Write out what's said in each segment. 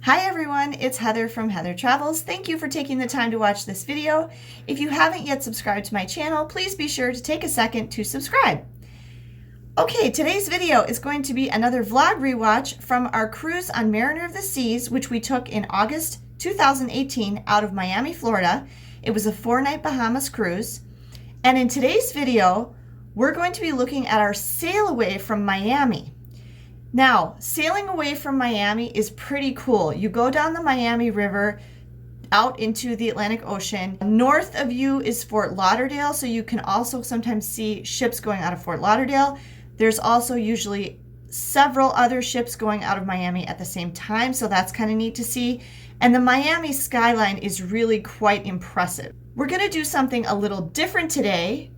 Hi everyone, it's Heather from Heather Travels. Thank you for taking the time to watch this video. If you haven't yet subscribed to my channel, please be sure to take a second to subscribe. Okay, today's video is going to be another vlog rewatch from our cruise on Mariner of the Seas, which we took in August 2018 out of Miami, Florida. It was a 4-night Bahamas cruise. And in today's video, we're going to be looking at our sail away from Miami. Now, sailing away from Miami is pretty cool. You go down the Miami River out into the Atlantic Ocean. North of you is Fort Lauderdale, so you can also sometimes see ships going out of Fort Lauderdale. There's also usually several other ships going out of Miami at the same time, so that's kind of neat to see. And the Miami skyline is really quite impressive. We're going to do something a little different today.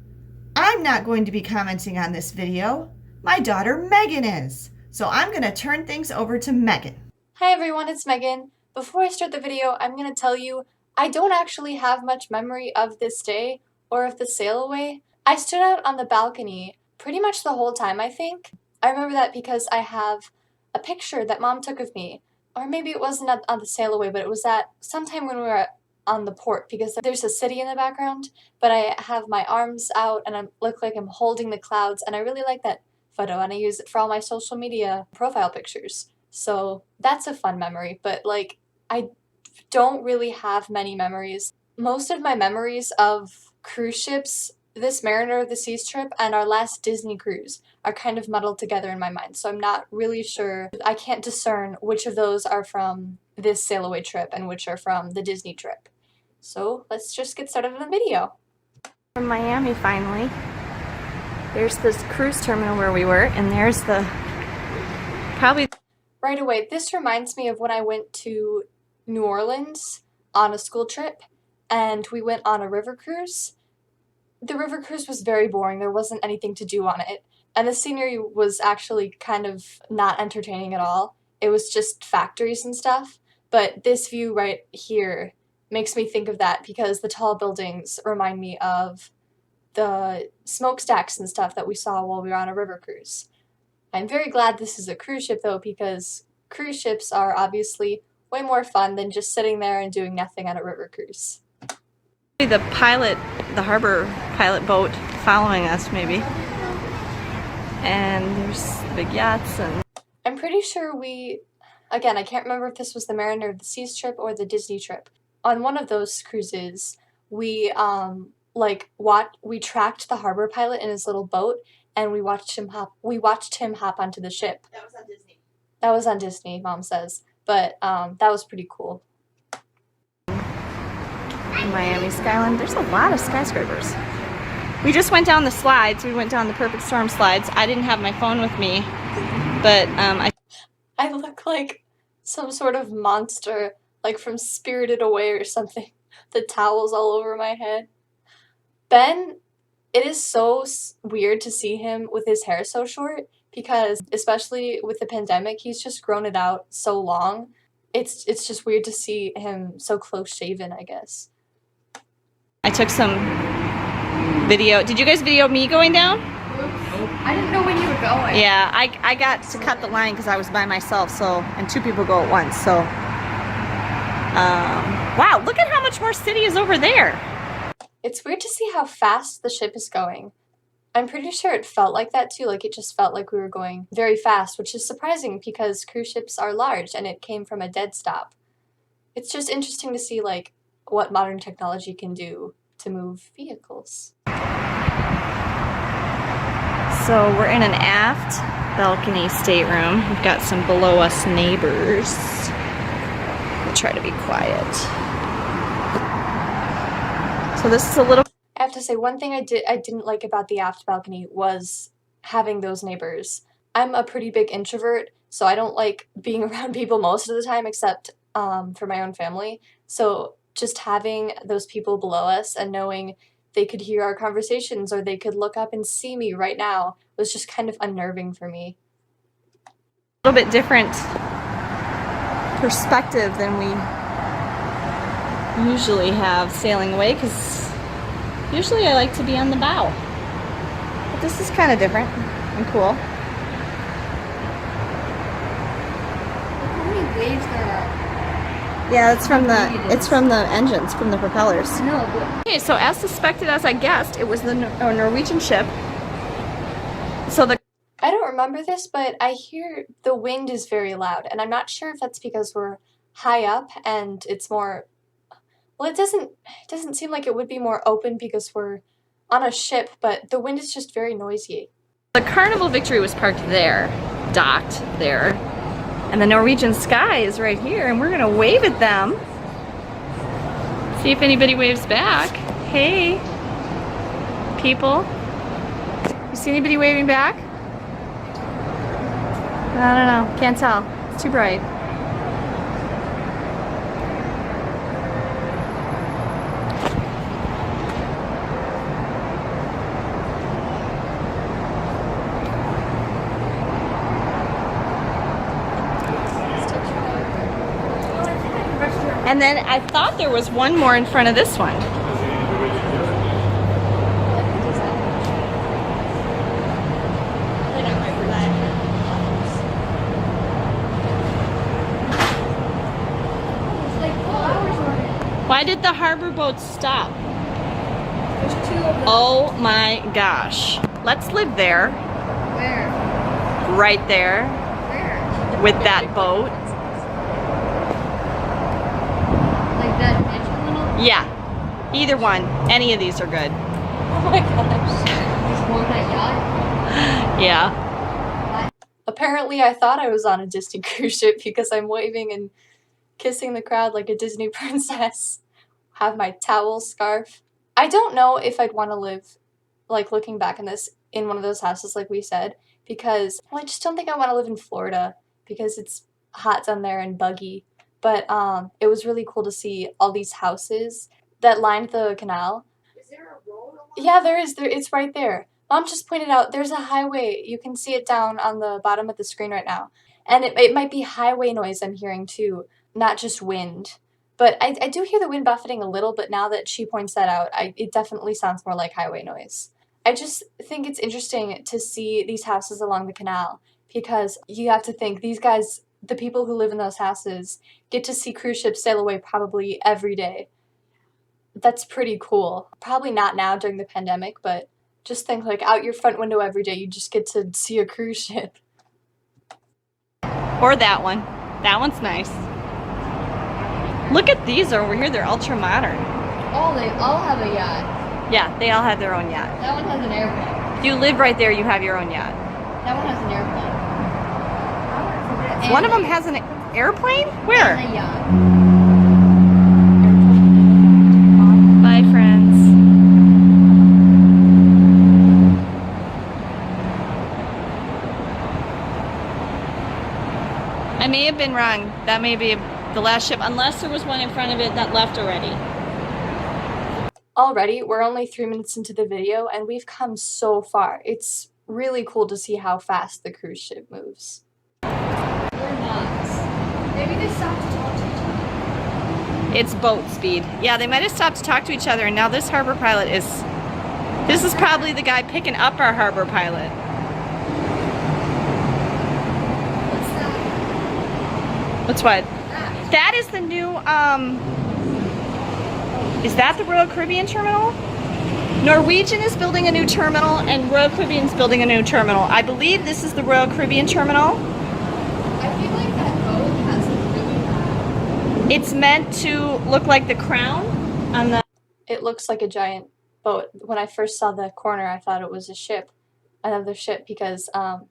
I'm not going to be commenting on this video. My daughter Megan is. So I'm going to turn things over to Megan. Hi everyone, it's Megan. Before I start the video, I'm going to tell you I don't actually have much memory of this day or of the sail away. I stood out on the balcony pretty much the whole time, I think. I remember that because I have a picture that Mom took of me. Or maybe it wasn't on the sail away, but it was at sometime when we were on the port because there's a city in the background. But I have my arms out and I look like I'm holding the clouds, and I really like that photo and I use it for all my social media profile pictures. So that's a fun memory, but like I don't really have many memories. Most of my memories of cruise ships, this Mariner of the Seas trip and our last Disney cruise, are kind of muddled together in my mind. So I'm not really sure. I can't discern which of those are from this sail away trip and which are from the Disney trip. So let's just get started on the video. From Miami finally. There's this cruise terminal where we were, and there's the probably right away. This reminds me of when I went to New Orleans on a school trip, and we went on a river cruise. The river cruise was very boring. There wasn't anything to do on it, and the scenery was actually kind of not entertaining at all. It was just factories and stuff, but this view right here makes me think of that because the tall buildings remind me of the smokestacks and stuff that we saw while we were on a river cruise. I'm very glad this is a cruise ship though, because cruise ships are obviously way more fun than just sitting there and doing nothing on a river cruise. The harbor pilot boat following us maybe. And there's the big yachts and I'm pretty sure again, I can't remember if this was the Mariner of the Seas trip or the Disney trip. On one of those cruises, we tracked the harbor pilot in his little boat, and we watched him hop onto the ship. that was on Disney. That was on Disney, Mom says, but that was pretty cool. Miami skyline. There's a lot of skyscrapers. We just went down the slides. We went down the Perfect Storm slides. I didn't have my phone with me, but I look like some sort of monster, like from Spirited Away or something. The towels all over my head. Ben, it is so weird to see him with his hair so short because, especially with the pandemic, he's just grown it out so long. It's just weird to see him so close shaven, I guess. I took some video. Did you guys video me going down? I didn't know when you were going. Yeah, I got to cut the line because I was by myself, and 2 people go at once, so. Wow, look at how much more city is over there. It's weird to see how fast the ship is going. I'm pretty sure it felt like that too, like it just felt like we were going very fast, which is surprising because cruise ships are large and it came from a dead stop. It's just interesting to see like what modern technology can do to move vehicles. So we're in an aft balcony stateroom. We've got some below us neighbors. We'll try to be quiet. So this is a little. I have to say, one thing I didn't like about the aft balcony was having those neighbors. I'm a pretty big introvert, so I don't like being around people most of the time except for my own family. So just having those people below us and knowing they could hear our conversations or they could look up and see me right now was just kind of unnerving for me. A little bit different perspective than we usually have sailing away, because usually I like to be on the bow, but this is kind of different and cool. How many waves there are. Yeah, it's from the engines, from the propellers. No, but Okay, so as suspected as I guessed, it was the Norwegian ship. So I don't remember this, but I hear the wind is very loud, and I'm not sure if that's because we're high up and it's more. Well, it doesn't seem like it would be more open because we're on a ship, but the wind is just very noisy. the Carnival Victory was parked there, docked there, and the Norwegian Sky is right here, and we're gonna wave at them. See if anybody waves back. Hey, people. You see anybody waving back? I don't know, can't tell. It's too bright. And then I thought there was one more in front of this one. Why did the harbor boats stop? There's 2 of them. Oh my gosh. Let's live there. Where? Right there. Where? With that boat. Like that mansion little? Yeah. Either one. Any of these are good. Oh my gosh. Just want that yacht? Yeah. Apparently, I thought I was on a Disney cruise ship because I'm waving and kissing the crowd like a Disney princess. Have my towel, scarf. I don't know if I'd want to live, like looking back on this, in one of those houses like we said, because I just don't think I want to live in Florida because it's hot down there and buggy. But it was really cool to see all these houses that lined the canal. Is there a road along? Yeah, there is. It's right there. Mom just pointed out there's a highway. You can see it down on the bottom of the screen right now. And it might be highway noise I'm hearing too, not just wind. But I do hear the wind buffeting a little, but now that she points that out, it definitely sounds more like highway noise. I just think it's interesting to see these houses along the canal because you have to think these guys, the people who live in those houses, get to see cruise ships sail away probably every day. That's pretty cool. Probably not now during the pandemic, but just think like out your front window every day, you just get to see a cruise ship. Or that one. That one's nice. Look at these over here. They're ultra modern. Oh, they all have a yacht. Yeah, they all have their own yacht. That one has an airplane. If you live right there, you have your own yacht. That one has an airplane. One of them has an airplane? Where? And a yacht. Bye, friends. I may have been wrong. That may be the last ship, unless there was one in front of it that left already. Already, we're only 3 minutes into the video, and we've come so far. It's really cool to see how fast the cruise ship moves. Or not. Maybe they stopped to talk to each other. It's boat speed. Yeah, they might have stopped to talk to each other, and now this harbor pilot is... This is probably the guy picking up our harbor pilot. What's that? What's what? That is the new, is that the Royal Caribbean terminal? Norwegian is building a new terminal and Royal Caribbean's building a new terminal. I believe this is the Royal Caribbean terminal. I feel like that boat has a really bad... It's meant to look like the crown on the... It looks like a giant boat. When I first saw the corner, I thought it was a ship. Another ship because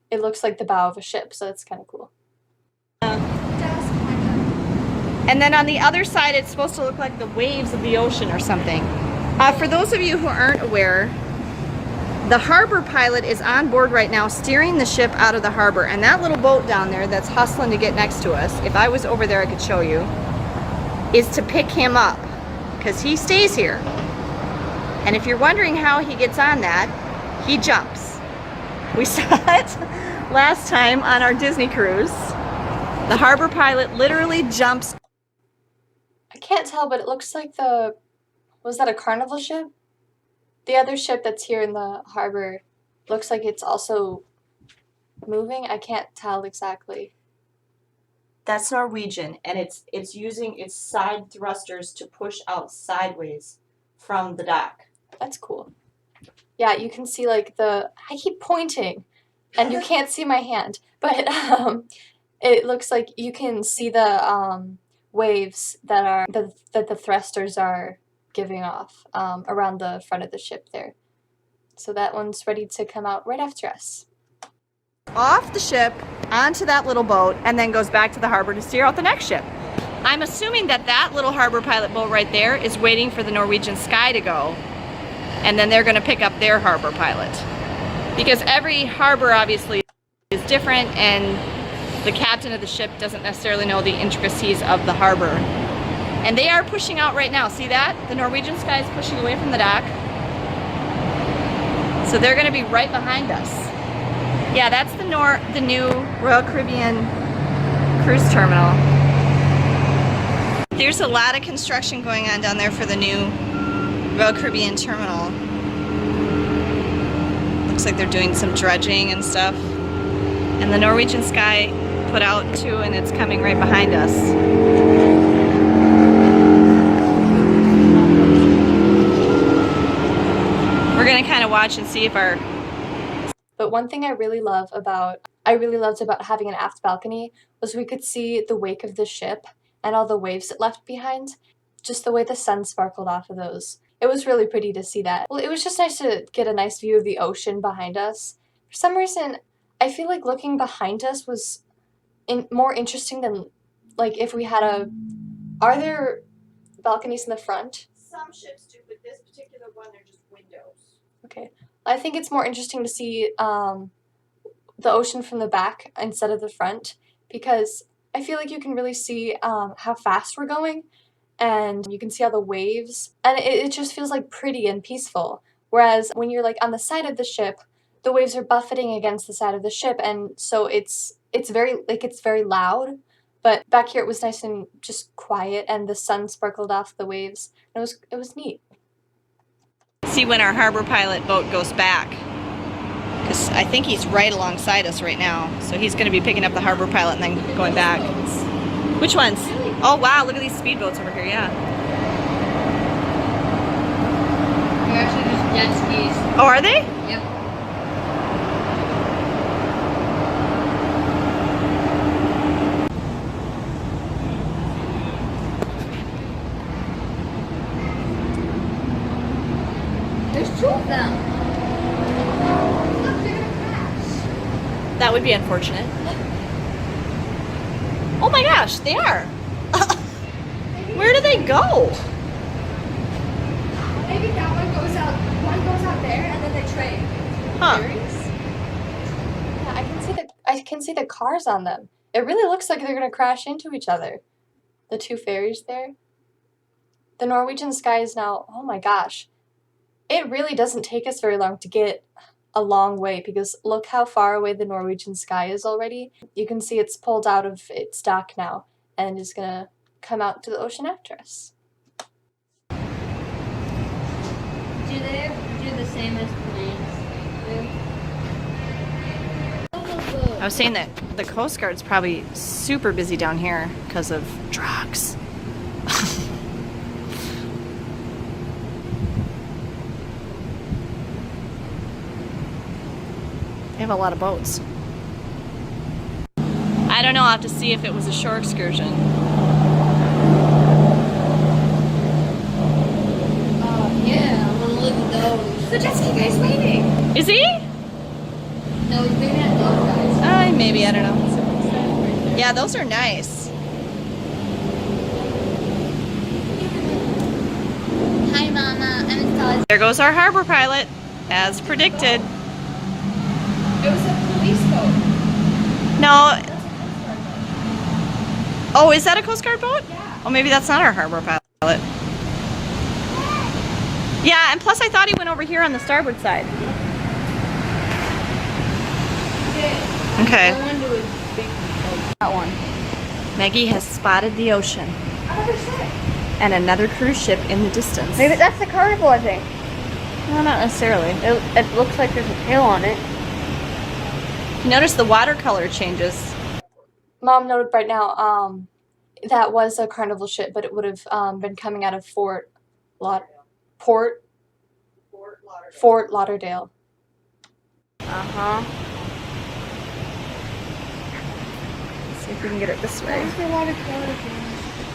it looks like the bow of a ship, so it's kind of cool. And then on the other side, it's supposed to look like the waves of the ocean or something. For those of you who aren't aware, the harbor pilot is on board right now steering the ship out of the harbor. And that little boat down there that's hustling to get next to us, if I was over there I could show you, is to pick him up because he stays here. And if you're wondering how he gets on that, he jumps. We saw it last time on our Disney cruise. The harbor pilot literally jumps. I can't tell, but it looks like was that a Carnival ship? The other ship that's here in the harbor looks like it's also moving. I can't tell exactly. That's Norwegian, and it's using its side thrusters to push out sideways from the dock. That's cool. Yeah, you can see like I keep pointing and you can't see my hand, but it looks like you can see the waves that the thrusters are giving off around the front of the ship there. So that one's ready to come out right after us. Off the ship, onto that little boat, and then goes back to the harbor to steer out the next ship. I'm assuming that that little harbor pilot boat right there is waiting for the Norwegian Sky to go, and then they're going to pick up their harbor pilot. Because every harbor obviously is different, and the captain of the ship doesn't necessarily know the intricacies of the harbor. And they are pushing out right now. See that? The Norwegian Sky is pushing away from the dock. So they're going to be right behind us. Yeah, that's the new Royal Caribbean cruise terminal. There's a lot of construction going on down there for the new Royal Caribbean terminal. Looks like they're doing some dredging and stuff. And the Norwegian Sky put out too, and it's coming right behind us. We're gonna kind of watch and see if our... But one thing I really loved about having an aft balcony was we could see the wake of the ship and all the waves it left behind. Just the way the sun sparkled off of those. It was really pretty to see that. Well, it was just nice to get a nice view of the ocean behind us. For some reason, I feel like looking behind us was more interesting than, like, if we had a... Are there balconies in the front? Some ships do, but this particular one, they're just windows. Okay. I think it's more interesting to see the ocean from the back instead of the front, because I feel like you can really see how fast we're going, and you can see all the waves, and it just feels like pretty and peaceful. Whereas when you're like on the side of the ship, the waves are buffeting against the side of the ship, and so it's very loud. But back here it was nice and just quiet, and the sun sparkled off the waves. And it was neat. See when our harbor pilot boat goes back, because I think he's right alongside us right now, so he's going to be picking up the harbor pilot and then going back. Which ones? Oh wow, look at these speedboats over here. Yeah. They're actually just jet skis. Oh, are they? Yep. There's two of them. Look, they're gonna crash. That would be unfortunate. Oh my gosh, they are. Where do they go? Maybe that one goes out there, and then they trade. Huh. Yeah, I can see the cars on them. It really looks like they're gonna crash into each other. The two ferries there. The Norwegian Sky is now, oh my gosh. It really doesn't take us very long to get a long way, because look how far away the Norwegian Sky is already. You can see it's pulled out of its dock now and is gonna come out to the ocean after us. Do they do the same as planes? I was saying that the Coast Guard's probably super busy down here because of drugs. They have a lot of boats. I don't know, I'll have to see if it was a shore excursion. Yeah, I'm gonna look at those. The jet ski guy's waiting. Is he? No, he's bigger than those guys. Maybe, I don't know. Yeah, those are nice. Hi, Mama. I'm excited. There goes our harbor pilot, as predicted. It was a police boat. No. Oh, is that a Coast Guard boat? Yeah. Oh, maybe that's not our harbor pilot. Yeah, and plus I thought he went over here on the starboard side. Okay. I want to do a big boat. That one. Maggie has spotted the ocean. Another ship. And another cruise ship in the distance. Maybe that's the Carnival, I think. No, not necessarily. It looks like there's a tail on it. You notice the watercolor changes. Mom noted right now, that was a Carnival ship, but it would have been coming out of Fort Lauderdale. Uh-huh. Let's see if we can get it this way. Where's the water quality?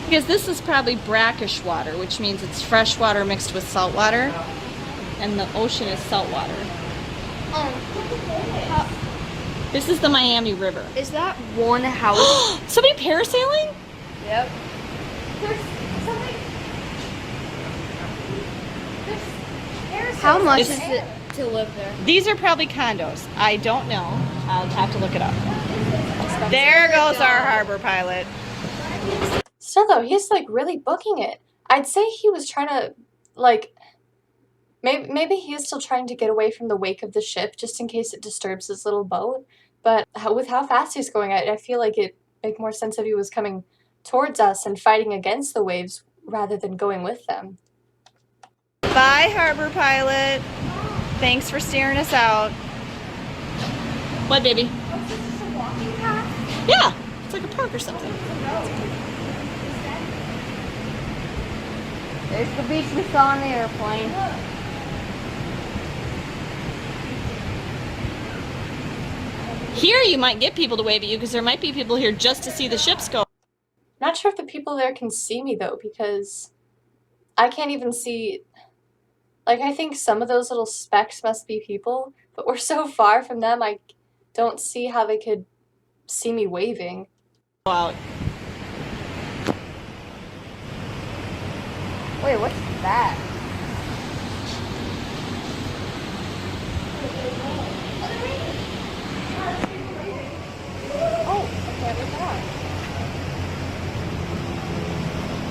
Because this is probably brackish water, which means it's fresh water mixed with salt water. And the ocean is salt water. This is the Miami River. Is that one house? Somebody parasailing? Yep. How much is it to live there? These are probably condos. I don't know. I'll have to look it up. There goes our harbor pilot. Still though, he's like really booking it. I'd say he was trying to like maybe he is still trying to get away from the wake of the ship just in case it disturbs his little boat. But with how fast he's going, I feel like it'd make more sense if he was coming towards us and fighting against the waves rather than going with them. Bye, harbor pilot. Thanks for steering us out. What, baby? Oh, so it's just a walking path? Yeah, it's like a park or something. There's the beach we saw on the airplane. Here you might get people to wave at you because there might be people here just to see the ships go. Not sure if the people there can see me though, because I can't even see. Like, I think some of those little specks must be people, but we're so far from them, I don't see how they could see me waving. Out. Wait, what's that? Oh, okay, what's that?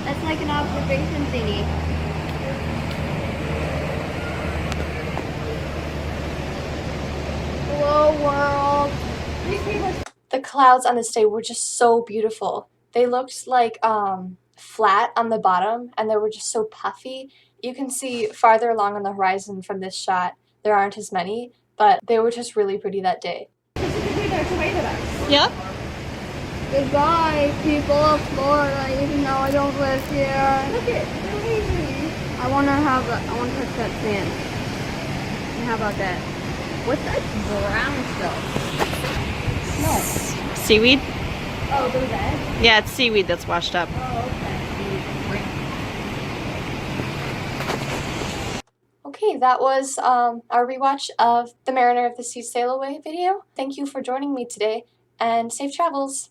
That's like an observation thingy. Hello, world. The clouds on this day were just so beautiful. They looked like flat on the bottom, and they were just so puffy. You can see farther along on the horizon from this shot, there aren't as many, but they were just really pretty that day. Yep. Goodbye, people of Florida, even though I don't live here. Look at I want to touch that sand. And how about that? What's that brown stuff? No. Seaweed? Oh, there's that? Yeah, it's seaweed that's washed up. Oh, okay. Okay, that was our rewatch of the Mariner of the Sea Sail Away video. Thank you for joining me today, and safe travels!